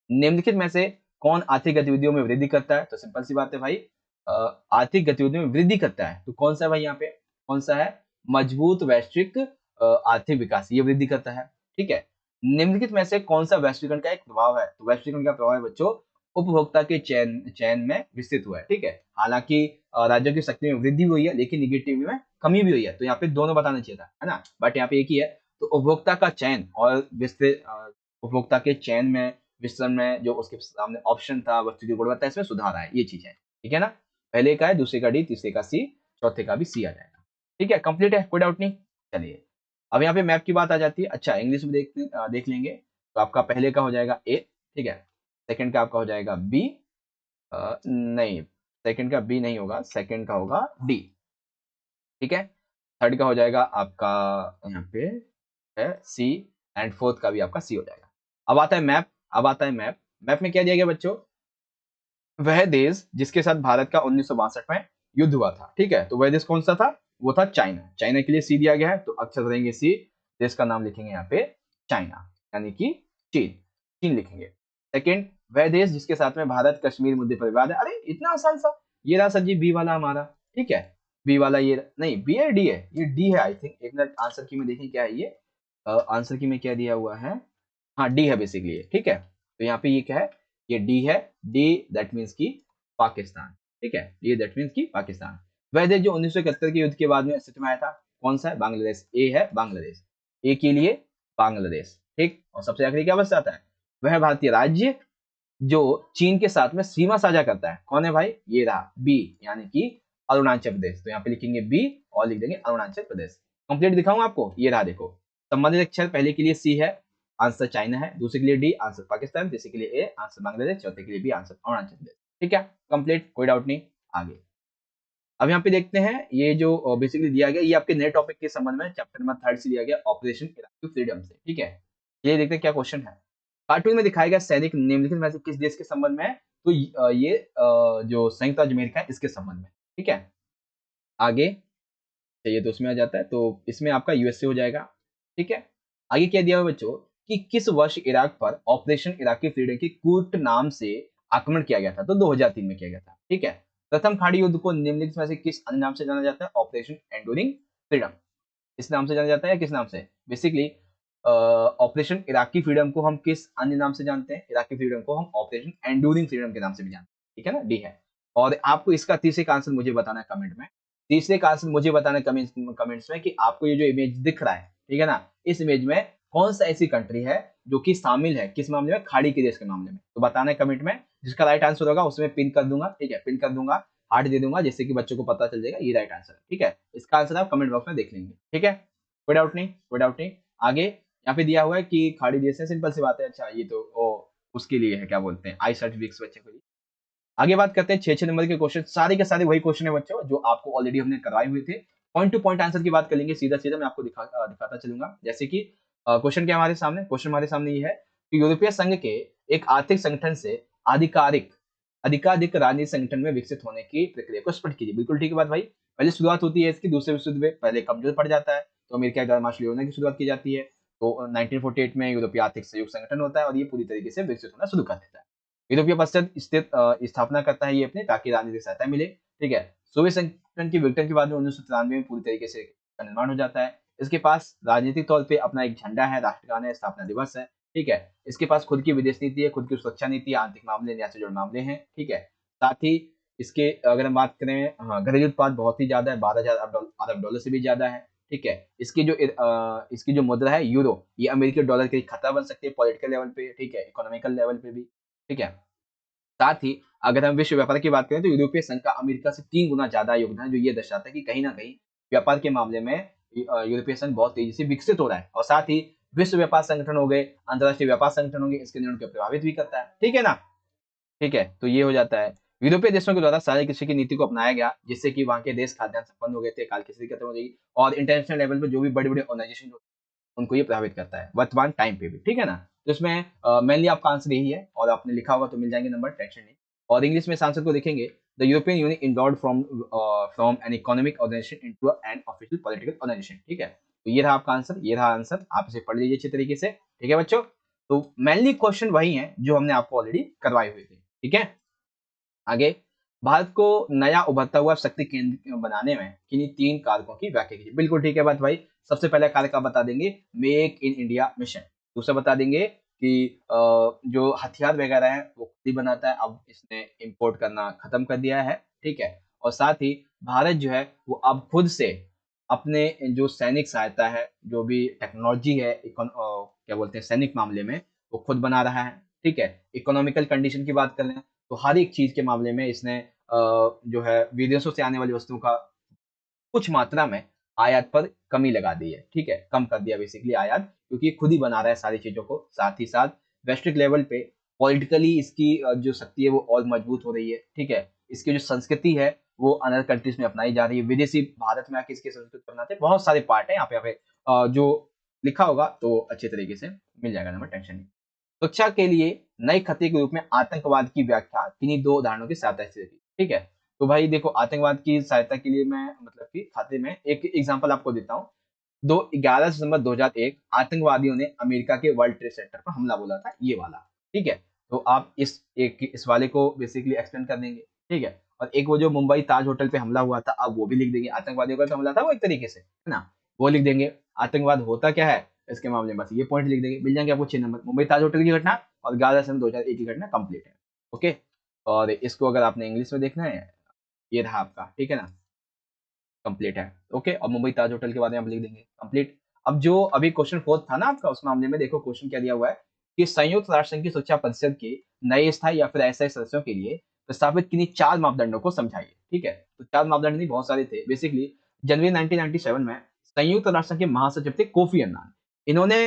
निम्नलिखित में से कौन आर्थिक गतिविधियों में वृद्धि करता है? तो सिंपल सी बात है भाई, आर्थिक गतिविधियों में वृद्धि करता है, तो कौन-सा है भाई यहाँ पे? कौन-सा है? मजबूत वैश्विक आर्थिक विकास, ये वृद्धि करता है, ठीक है? निम्नलिखित में से कौन-सा वैश्वीकरण का एक प्रभाव है? तो वैश्वीकरण का प्रभाव है बच्चों, उपभोक्ता के चयन चयन में विस्तृत हुआ है, ठीक है? हालाँकि राज्यों की शक्ति में वृद्धि हुई है, लेकिन नेगेटिव में कमी भी हुई है, तो यहाँ पे दोनों बताना चाहिए था, है ना? बट यहाँ पे एक ही है, तो उपभोक्ता का चयन और उपभोक्ता के चयन में, विस्तरण में जो उसके सामने ऑप्शन था, वस्तु की गुणवत्ता, इसमें सुधार आया, ये चीज़ है, ठीक है ना? पहले का है, दूसरे का डी, तीसरे का सी, चौथे का भी सी आ जाएगा, ठीक है? कंप्लीट है, कोई डाउट नहीं? चलिए, अब यहाँ पे मैप की बात आ जाती है। अच्छा, इंग्लिश में देख लेंगे, तो आपका पहले का हो जाएगा ए, ठीक है? सेकंड का आपका हो जाएगा बी, नहीं, सेकंड का बी नहीं होगा, सेकंड का होगा डी, ठीक है? थर्ड का हो जाएगा आपका यहाँ पे है सी, एंड फोर्थ का भी आपका सी हो जाएगा। अब आता है मैप, मैप में क्या दिया गया बच्चों? वह देश जिसके साथ भारत का 1962 में युद्ध हुआ था, ठीक है? तो वह देश कौन सा था? वो था चाइना। चाइना के लिए सी दिया गया है, तो अक्षर रहेंगे सी, देश का नाम लिखेंगे यहाँ पे चाइना, यानी कि चीन, चीन लिखेंगे। सेकंड, वह देश जिसके साथ में भारत कश्मीर मुद्दे पर विवाद है। अरे इतना आसान सा, ये रहा सर जी बी वाला हमारा, ठीक है? बी वाला ये नहीं, बी है डी है? ये डी है आई थिंक, एक मिनट आंसर की में देखें क्या है ये, आंसर की में क्या दिया हुआ है? हाँ, डी है बेसिकली, ठीक है? तो यहाँ पे ये क्या है? ये डी है, डी दैट मीन्स की पाकिस्तान, ठीक है? ये दैट मीन्स की पाकिस्तान। वह देश जो 1971 के युद्ध के बाद में अस्तित्व में आया था, कौन सा है? बांग्लादेश, ए है बांग्लादेश, ए के लिए बांग्लादेश, ठीक? और सबसे आखिरी क्या बच जाता है? वह भारतीय राज्य जो चीन के साथ में सीमा साझा करता है, कौन है भाई? ये रहा बी, यानी कि अरुणाचल प्रदेश। तो यहाँ पे लिखेंगे बी और लिख देंगे अरुणाचल प्रदेश। कंप्लीट दिखाऊं आपको? ये रहा देखो, संबंधित अक्षर पहले के लिए सी है, आंसर चाइना है, दूसरे के लिए डी, आंसर पाकिस्तान, तीसरे के लिए ए, आंसर बांग्लादेश, चौथे के लिए बी, आंसर अरुणाचल प्रदेश, ठीक है? कंप्लीट, कोई डाउट नहीं? आगे अब यहाँ पे देखते हैं, ये जो बेसिकली दिया गया, ये आपके नए टॉपिक के संबंध में चैप्टर नंबर 3 से दिया गया, ऑपरेशन इराकी फ्रीडम से, ठीक है? ये देखते हैं क्या क्वेश्चन है। कार्टून में दिखाया गया सैनिक निम्नलिखित में से किस देश के संबंध में है? तो ये जो संयुक्त राज्य अमेरिका है, इसके संबंध में, ठीक है? आगे चाहिए तो उसमें आ जाता है, तो इसमें आपका यूएसए हो जाएगा, ठीक है? आगे क्या दिया हुआ बच्चों कि किस वर्ष इराक पर ऑपरेशन इराकी फ्रीडम के कूट नाम से आक्रमण किया गया था? तो 2003 में किया गया था, ठीक है? प्रथम खाड़ी युद्ध को निम्नलिखित में से किस अन्य नाम से जाना जाता है? ऑपरेशन एंडूरिंग फ्रीडम, इस नाम से जाना जाता है, किस नाम से? बेसिकली ऑपरेशन इराकी फ्रीडम को हम किस अन्य नाम से जानते हैं? इराकी फ्रीडम को हम ऑपरेशन एंडूरिंग फ्रीडम के नाम से भी जानते हैं, ठीक है ना? डी है। और आपको इसका तीसरे का आंसर मुझे बताना है कमेंट में, तीसरे का आंसर मुझे बताना है कमेंट्स में कि आपको ये जो इमेज दिख रहा है, ठीक है ना? इस इमेज में कौन सा ऐसी कंट्री है जो कि शामिल है किस मामले में? खाड़ी के देश के मामले में। तो बताना है कमेंट में, जिसका राइट आंसर होगा उसमें पिन कर दूंगा, ठीक है? पिन कर दूंगा, हार्ट दे दूंगा, जिससे कि बच्चों को पता चल जाएगा ये राइट आंसर है, ठीक है? इसका आंसर आप कमेंट बॉक्स में देख लेंगे, ठीक है? कोई डाउट नहीं, कोई डाउट नहीं। आगे यहाँ पे दिया हुआ है कि खाड़ी देश है, सिंपल सी बात है। अच्छा, ये तो उसके लिए है, क्या बोलते हैं, आई सर्टिफिकेट्स बच्चे को लिए। आगे बात करते हैं 6 नंबर के क्वेश्चन, सारे के सारे वही क्वेश्चन है बच्चों जो आपको ऑलरेडी हमने करवाए हुए थे। पॉइंट टू पॉइंट आंसर की बात कर लेंगे, सीधा सीधा मैं आपको दिखाता चलूंगा। जैसे कि क्वेश्चन क्या हमारे सामने, क्वेश्चन हमारे सामने ये है कि यूरोपीय संघ के एक आर्थिक संगठन से आधिकारिक अधिकाधिक राजनीतिक संगठन में विकसित होने की प्रक्रिया को स्पष्ट कीजिए। बिल्कुल ठीक है बात भाई, पहले शुरुआत होती है इसकी दूसरे विश्व युद्ध में, पहले कमजोर पड़ जाता है तो अमेरिका के मार्शल योजना की शुरुआत की जाती है। तो 1948 में यूरोपीय आर्थिक सहयोग संगठन होता है और ये पूरी तरीके से विकसित होना शुरू कर देता है। यूरोपीय पश्चात स्थित स्थापना करता है ये अपने, ताकि राजनीतिक सहायता मिले, ठीक है? सोवियत संगठन की विघटन के बाद में 1993 में पूरी तरीके से का निर्माण हो जाता है। इसके पास राजनीतिक तौर पे अपना एक झंडा है, राष्ट्रगान है, स्थापना दिवस है, ठीक है? इसके पास खुद की विदेश नीति है, खुद की सुरक्षा नीति है, आंतरिक मामले न्याय से जुड़े मामले हैं, ठीक है? साथ ही इसके अगर हम बात करें, हाँ, घरेलू उत्पाद बहुत ही ज्यादा है, 12,000 अरब डॉलर से भी ज्यादा है, ठीक है? इसकी जो मुद्रा है यूरो, ये अमेरिकी डॉलर के खतरा बन सकती है पॉलिटिकल लेवल पे, ठीक है? इकोनॉमिकल लेवल पे भी, ठीक है? साथ ही अगर हम विश्व व्यापार की बात करें तो यूरोपीय संघ का अमेरिका से 3 गुना ज्यादा योगदान है, जो ये दर्शाता है कि कहीं ना कहीं व्यापार के मामले में यूरोपीय संघ बहुत तेजी से विकसित हो रहा है, और साथ ही विश्व व्यापार संगठन हो गए, अंतरराष्ट्रीय व्यापार संगठन हो गए, इसके निर्णयों को प्रभावित भी करता है। ठीक है ना? ठीक है, तो ये हो जाता है। यूरोपीय देशों के द्वारा साझा कृषि की नीति को अपनाया गया, जिससे कि वहाँ के देश खाद्यान्न संपन्न हो गए थे, काल कृषि खत्म हो जाएगी, और इंटरनेशनल लेवल पे जो भी बड़े-बड़े ऑर्गेनाइजेशन उनको ये प्रभावित करता है वर्तमान टाइम पे भी। ठीक है ना? तो इसमें मेनली आपका आंसर यही है, और आपने लिखा होगा तो मिल जाएंगे नंबर, टेंशन नहीं। और इंग्लिश में इस आंसर को देखेंगे, the European Union involved from an economic organisation into an official political organisation. ठीक है, तो ये रहा आपका आंसर, ये रहा आंसर, आप इसे पढ़ लीजिए अच्छे तरीके से। ठीक है बच्चों, तो मेनली क्वेश्चन वही है जो हमने आपको ऑलरेडी करवाए हुए थे। ठीक है, आगे, भारत को नया उभरता हुआ शक्ति केंद्र बनाने में किन्हीं 3 कारकों की व्याख्या कीजिए। बिल्कुल ठीक है बात भाई। सबसे पहला कारक आप बता देंगे मेक इन इंडिया मिशन। दूसरा बता देंगे कि जो हथियार वगैरह है वो खुद ही बनाता है, अब इसने इंपोर्ट करना खत्म कर दिया है। ठीक है, और साथ ही भारत जो है वो अब खुद से अपने जो सैनिक सहायता है, जो भी टेक्नोलॉजी है, क्या बोलते हैं, सैनिक मामले में वो खुद बना रहा है। ठीक है, इकोनॉमिकल कंडीशन की बात कर लें तो हर एक चीज के मामले में इसने जो है विदेशों से आने वाली वस्तुओं का कुछ मात्रा में आयात पर कमी लगा दी है। ठीक है, कम कर दिया बेसिकली आयात, क्योंकि खुद ही बना रहा है सारी चीजों को। साथ ही साथ वैश्विक लेवल पे पॉलिटिकली इसकी जो शक्ति है वो और मजबूत हो रही है। ठीक है, इसकी जो संस्कृति है वो अदर कंट्रीज में अपनाई जा रही है। विदेशी भारत में आके इसकी संस्कृति अपनाते हैं। बहुत सारे पार्ट है यहाँ पे जो लिखा होगा तो अच्छे तरीके से मिल जाएगा नंबर, टेंशन नहीं। सुरक्षा के लिए नए खतरे के रूप में आतंकवाद की व्याख्या किन्हीं 2 उदाहरणों की सहायता से की। ठीक है, तो भाई देखो, आतंकवाद की सहायता के लिए मैं मतलब कि खाते में एक एग्जांपल आपको देता हूँ। 11 दिसंबर 2001 आतंकवादियों ने अमेरिका के वर्ल्ड ट्रेड सेंटर पर हमला बोला था, ये वाला। ठीक है, तो आप इस वाले को बेसिकली एक्सप्लेन कर देंगे। ठीक है, और एक वो जो मुंबई ताज होटल पे हमला हुआ था, आप वो भी लिख देंगे। आतंकवादियों का तो हमला था वो एक तरीके से, है ना? वो लिख देंगे। आतंकवाद होता क्या है इसके मामले में, बस ये पॉइंट लिख देंगे, मिल जाएंगे आपको 6 नंबर। मुंबई ताज होटल की घटना और 11 दिसंबर 2001 की घटना कंप्लीट है। ओके, और इसको अगर आपने इंग्लिश में देखना है, ये रहा आपका। ठीक है ना, कंप्लीट है। ओके, और मुंबई ताज होटल के बारे में आप लिख देंगे कंप्लीट। अब जो अभी क्वेश्चन 4 था ना आपका, उस मामले में देखो क्वेश्चन क्या दिया हुआ है कि संयुक्त राष्ट्र संघ की सुरक्षा परिषद के नए स्थायी या फिर अस्थायी सदस्यों के लिए प्रस्तावित किन्हीं 4 मापदंडों को समझाइए। ठीक है, तो 4 मापदंड नहीं, बहुत सारे थे। बेसिकली जनवरी 1997 में संयुक्त राष्ट्र संघ के महासचिव थे कोफी अन्नान। इन्होंने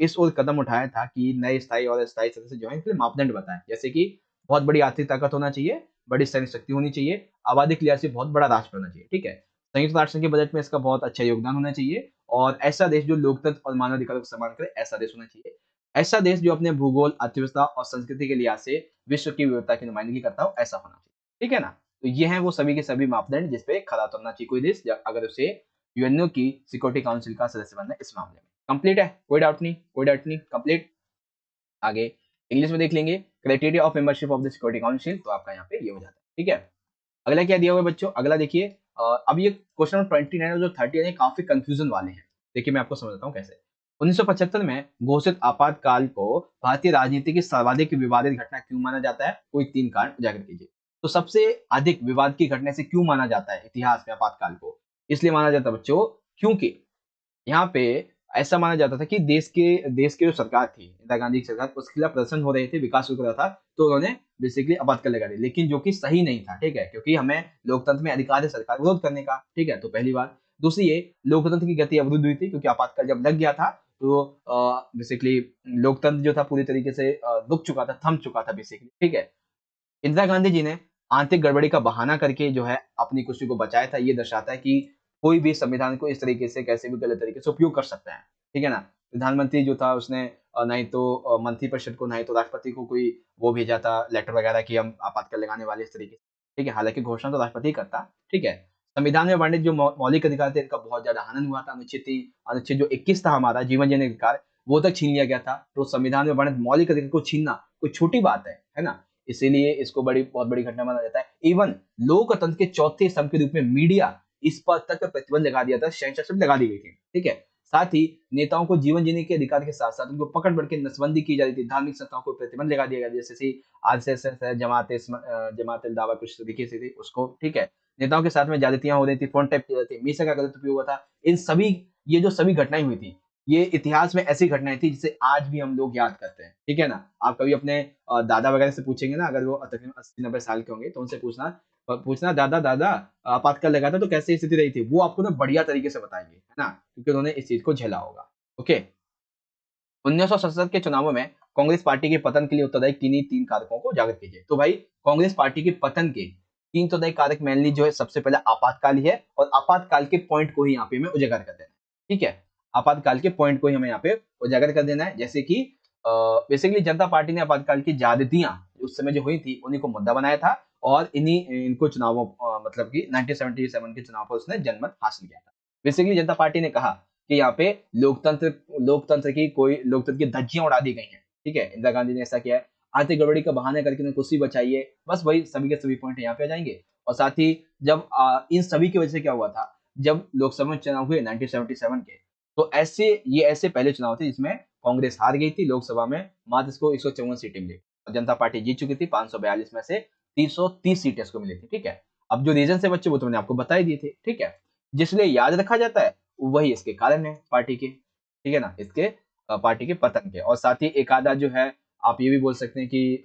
इस ओर कदम उठाया था कि नए स्थायी और अस्थायी सदस्य जो है इनके लिए मापदंड बताएं, जैसे कि बहुत बड़ी आर्थिक ताकत होना चाहिए, बड़ी सैन्य शक्ति होनी चाहिए, आबादी के लिहाज से बहुत बड़ा राष्ट्र होना चाहिए। ठीक है, संयुक्त राष्ट्र संघ के बजट में इसका बहुत अच्छा योगदान होना चाहिए, और ऐसा देश जो लोकतंत्र और मानवाधिकारों को सम्मान करे, ऐसा देश होना चाहिए। ऐसा देश जो अपने भूगोल, अर्थव्यवस्था और संस्कृति के लिहाज से विश्व की विविधता की नुमाइंदगी करता हो, ऐसा होना चाहिए। ठीक है ना? तो ये हैं वो सभी के सभी मापदंड जिस पे खरा उतरना चाहिए कोई देश, अगर उसे यूएनओ की सिक्योरिटी काउंसिल का सदस्य बनना है इस मामले में। कंप्लीट है, कोई डाउट नहीं, कोई डाउट नहीं, कंप्लीट। आगे इंग्लिश में देख लेंगे, criteria of membership of the security council, तो आपका यहाँ पे ये हो जाता है। ठीक है, अगला क्या दिया हुआ है बच्चों, अगला देखिए। अब ये क्वेश्चन नंबर 29 और जो 30 है काफी कंफ्यूजन वाले हैं। देखिए मैं आपको समझाता हूँ कैसे। 1975 में घोषित आपातकाल को भारतीय राजनीति की सर्वाधिक विवादित घटना क्यों माना जाता है, कोई 3 कारण उजागर कीजिए। तो सबसे अधिक विवाद की घटना से क्यों माना जाता है इतिहास में आपातकाल को, इसलिए माना जाता है बच्चों क्योंकि यहाँ पे ऐसा माना जाता था कि देश की जो सरकार थी, इंदिरा गांधी की सरकार, उसके खिलाफ प्रदर्शन हो रहे थे, विकास रुक रहा था, तो उन्होंने बेसिकली आपातकाल लगा दी, लेकिन जो कि सही नहीं था। ठीक है, क्योंकि हमें लोकतंत्र में अधिकार है सरकार विरोध करने का। ठीक है, तो पहली बात। दूसरी ये, लोकतंत्र की गति अवरुद्ध हुई थी, क्योंकि आपातकाल जब लग गया था तो बेसिकली लोकतंत्र जो था पूरी तरीके से रुक चुका था, थम चुका था बेसिकली। ठीक है, इंदिरा गांधी जी ने आंतरिक गड़बड़ी का बहाना करके जो है अपनी कुर्सी को बचाया था। ये दर्शाता है कि कोई भी संविधान को इस तरीके से कैसे भी गलत तरीके से उपयोग कर सकता है। ठीक है ना? प्रधानमंत्री जो था उसने ना ही तो मंत्रिपरिषद को, ना ही तो राष्ट्रपति को कोई वो भेजा था लेटर वगैरह कि हम आपातकाल लगाने वाले इस तरीके से। ठीक है, हालांकि घोषणा तो राष्ट्रपति ही करता। ठीक है, संविधान में वर्णित जो मौलिक अधिकार थे इनका बहुत ज्यादा हनन हुआ था। अनुच्छेद जो 21 था हमारा जीवन जीने का अधिकार, वो तक छीन लिया गया था। तो संविधान में वर्णित मौलिक अधिकार को छीनना कोई छोटी बात है ना? इसीलिए इसको बहुत बड़ी घटना माना जाता है। इवन लोकतंत्र के चौथे स्तंभ के रूप में मीडिया, इस पर तक प्रतिबंध लगा दिया था, सेंसरशिप लगा दी गई थी। ठीक है, साथ ही नेताओं को जीवन जीने के अधिकार के साथ साथ उनको पकड़ पकड़ के नसबंदी की जा रही थी। धार्मिक संस्थाओं को प्रतिबंध लगा दिया गया, जैसे कि आरएसएस है, जमात अल दावा, कुछ तरीके से थी उसको। ठीक है, नेताओं के साथ में ज्यादतियां हो रही थी, फोन टैप की जाती थी, मीसा का गलत उपयोग हुआ था। इन सभी, ये जो सभी घटनाएं हुई थी, ये इतिहास में ऐसी घटनाएं थी जिसे आज भी हम लोग याद करते हैं। ठीक है ना? आप कभी अपने दादा वगैरह से पूछेंगे ना, अगर वो तकरीबन 80-90 साल के होंगे, तो उनसे पूछना पूछना दादा दादा आपातकाल लगा था तो कैसे स्थिति रही थी, वो आपको ना बढ़िया तरीके से बताएंगे, है ना, क्योंकि उन्होंने इस चीज को झेला होगा। ओके, 1967 के चुनावों में कांग्रेस पार्टी के पतन के लिए उत्तरदायी किन्हीं तीन कारकों को उजागर कीजिए। तो भाई कांग्रेस पार्टी के पतन के तीन उत्तरदायी कारक मेनली जो है, सबसे पहले आपातकाल ही है, और आपातकाल के पॉइंट को ही यहाँ पे हमें उजागर कर देना है। ठीक है, आपातकाल के पॉइंट को ही हमें यहाँ पे उजागर कर देना है। जैसे कि बेसिकली जनता पार्टी ने आपातकाल की ज्यादतियां उस समय जो हुई थी उन्हीं को मुद्दा बनाया था, और इन्हीं इनको चुनावों मतलब कि 1977 के चुनाव पर उसने जनमत हासिल किया था। बेसिकली जनता पार्टी ने कहा कि यहाँ पे लोकतंत्र की धज्जियां उड़ा दी गई हैं। ठीक है, इंदिरा गांधी ने ऐसा किया है, आर्थिक गड़बड़ी का बहाना करके उन्हें कुर्सी बचाई है, बस वही सभी के सभी पॉइंट यहाँ पे आ जाएंगे। और साथ ही जब इन सभी की वजह से क्या हुआ था, जब लोकसभा चुनाव हुए 1977 के, तो ऐसे पहले चुनाव थे जिसमें कांग्रेस हार गई थी लोकसभा में, मात्र इसको 154 सीटें मिली, और जनता पार्टी जीत चुकी थी 542 में से 330 सीटें इसको मिली थी। ठीक है, अब जो रीजन से बच्चे वो तो मैंने आपको बता ही दिए थे। ठीक है, जिसलिए याद रखा जाता है वही इसके कारण है पार्टी के, ठीक है ना, इसके पार्टी के पतन के। और साथ ही एक आधा जो है, आप ये भी बोल सकते हैं कि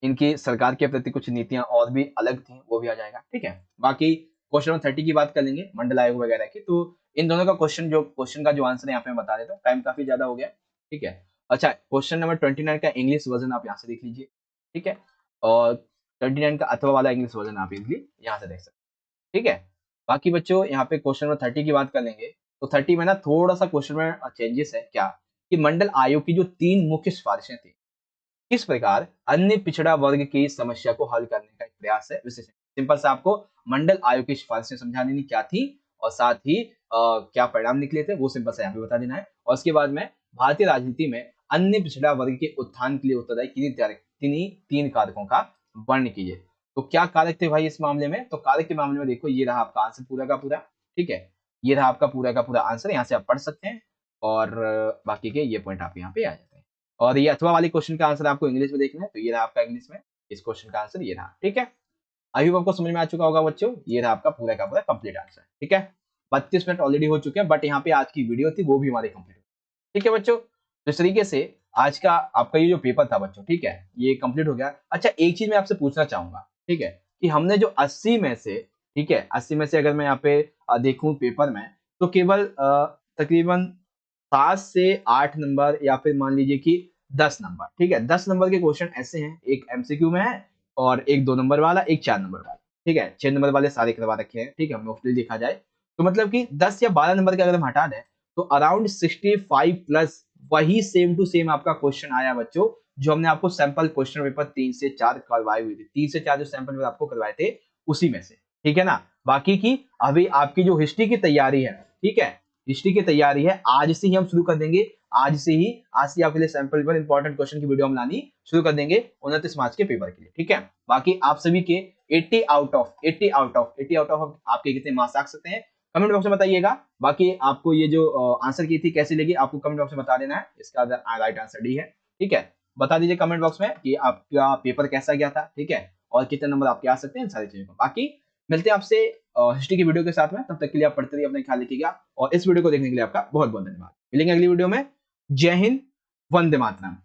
इनकी सरकार के प्रति कुछ नीतियां और भी अलग थी, वो भी आ जाएगा। ठीक है, बाकी क्वेश्चन नंबर 30 की बात कर लेंगे मंडल आयोग वगैरह की, तो इन दोनों का क्वेश्चन का जो आंसर है यहाँ पे मैं बता देता हूँ, टाइम काफी ज्यादा हो गया। ठीक है, अच्छा क्वेश्चन नंबर 29 का इंग्लिश वर्जन आप यहाँ से देख लीजिए। ठीक है, और 29 का अथवा वाला इंग्लिश वर्जन आप इजिली यहाँ से देख सकते हैं। ठीक है, बाकी बच्चों यहाँ पे क्वेश्चन नंबर 30 की बात कर लेंगे, तो 30 में ना थोड़ा सा क्वेश्चन में चेंजेस है क्या, कि मंडल आयोग की जो 3 मुख्य सिफारिशें थी, किस प्रकार अन्य पिछड़ा वर्ग की समस्या को हल करने का एक प्रयास है विशेष। सिंपल सा आपको मंडल आयोग की सिफारिशें समझा देनी क्या थी, और साथ ही क्या परिणाम निकले थे, वो सिंपल सा यहाँ पे बता देना है। और उसके बाद में भारतीय राजनीति में अन्य पिछड़ा वर्ग के उत्थान के लिए उत्तरदायी किन्हीं तीन कारकों का वर्णन कीजिए। तो क्या कारक थे भाई इस मामले में, तो कारक के मामले में देखो, ये रहा आपका आंसर पूरा का पूरा। ठीक है, ये रहा आपका पूरा का पूरा आंसर, यहाँ से आप पढ़ सकते हैं, और बाकी के ये पॉइंट आप यहाँ पे आ जाते हैं। और ये अथवा वाली क्वेश्चन का आंसर आपको इंग्लिश में देखना है, तो ये रहा आपका इंग्लिश में, इस क्वेश्चन का आंसर ये रहा। ठीक है, आई होप आपको समझ में आ चुका होगा बच्चों, ये रहा आपका पूरा का पूरा कंप्लीट आंसर। ठीक है, 32 मिनट ऑलरेडी हो चुके हैं, बट यहाँ पे आज की वीडियो थी वो भी हमारी कंप्लीट। ठीक है बच्चों, तो इस तरीके से आज का आपका ये जो पेपर था बच्चों, ठीक है, ये कंप्लीट हो गया। अच्छा एक चीज मैं आपसे पूछना चाहूंगा, ठीक है, कि हमने जो 80 में से, ठीक है, 80 में से अगर मैं यहाँ पे देखूं पेपर में, तो केवल तकरीबन 7 से 8 नंबर, या फिर मान लीजिए कि 10 नंबर, ठीक है, 10 नंबर के क्वेश्चन ऐसे हैं, एक एमसीक्यू में है, और एक 2 नंबर वाला, एक 4 नंबर वाला। ठीक है, 6 नंबर वाले सारे करवा रखे हैं। ठीक है, मोस्टली देखा जाए तो मतलब कि 10 या 12 नंबर के अगर हम हटा दें, तो अराउंड 65 प्लस वही सेम टू सेम आपका क्वेश्चन आया बच्चों, जो हमने आपको सैंपल क्वेश्चन पेपर 3 से 4 करवाए हुए थे, 3 से 4 जो सैंपल पेपर आपको करवाए थे उसी में से। ठीक है ना, बाकी की अभी आपकी जो हिस्ट्री की तैयारी है, ठीक है, हिस्ट्री की तैयारी है, आज से ही हम शुरू कर देंगे। आज से आपके लिए सैंपल पेपर इंपॉर्टेंट क्वेश्चन की वीडियो हम लानी शुरू कर देंगे 29 मार्च के पेपर के लिए। ठीक है, बाकी आप सभी के 80 आउट ऑफ आपके कितने मार्क्स आ सकते हैं कमेंट बॉक्स में बताइएगा। बाकी आपको ये जो आंसर की थी कैसी लगी, आपको कमेंट बॉक्स में बता देना है। इसका राइट आंसर डी है। ठीक है, बता दीजिए कमेंट बॉक्स में कि आपका पेपर कैसा गया था, ठीक है, और कितने नंबर आपके आ सकते हैं, इन सारी चीजों को। बाकी मिलते हैं आपसे हिस्ट्री की वीडियो के साथ में, तब तक के लिए आप पढ़ते रहिए, अपना ख्याल रखिएगा, और इस वीडियो को देखने के लिए आपका बहुत बहुत धन्यवाद। मिलेंगे अगली वीडियो में। जय हिंद, वंदे मातरम।